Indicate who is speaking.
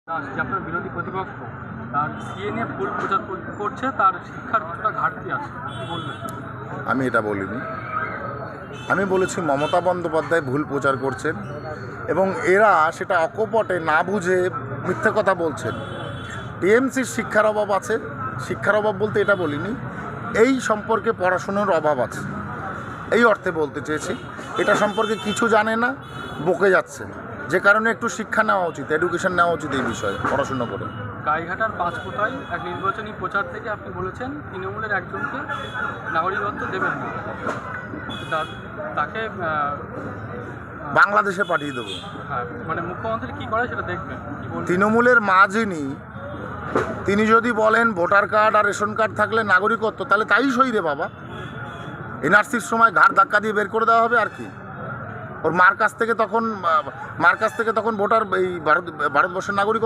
Speaker 1: যে আপনার বিরোধী প্রতিপক্ষ তার সিএ নিয়ে ভুল প্রচার করছে, তার শিক্ষার কিছুটা ঘাটতি আছে, কি বলবেন?
Speaker 2: আমি এটা বলিনি। আমি বলেছি মমতা বন্দ্যোপাধ্যায় ভুল প্রচার করছেন এবং এরা সেটা অকপটে না বুঝে মিথ্যে কথা বলছেন। টিএমসির শিক্ষার অভাব আছে, শিক্ষার অভাব বলতে এটা বলিনি, এই সম্পর্কে পড়াশুনোর অভাব আছে, এই অর্থে বলতে চেয়েছি। এটা সম্পর্কে কিছু জানে না, বকে যাচ্ছে, যে কারণে একটু শিক্ষা নেওয়া উচিত, এডুকেশন নেওয়া উচিত এই বিষয়ে পড়াশুনো করে।
Speaker 1: গাইঘাটার পাঁচকোটায় এক নির্বাচনী প্রচার থেকে আপনি বলেছেন তৃণমূলের একজনকে নাগরিকত্ব দেবেন না, তাকে
Speaker 2: বাংলাদেশে পাঠিয়ে দেবো।
Speaker 1: হ্যাঁ, মানে মুখ্যমন্ত্রী কী করে সেটা দেখবেন, কি বলবেন?
Speaker 2: তৃণমূলের মা যিনি, তিনি যদি বলেন ভোটার কার্ড আর রেশন কার্ড থাকলে নাগরিকত্ব, তাহলে তাই সই রে বাবা। এনআরসির সময় ঘাড় ধাক্কা দিয়ে বের করে দেওয়া হবে আর কি। ওর মার কাছ থেকে তখন ভোটার এই ভারতবর্ষের নাগরিক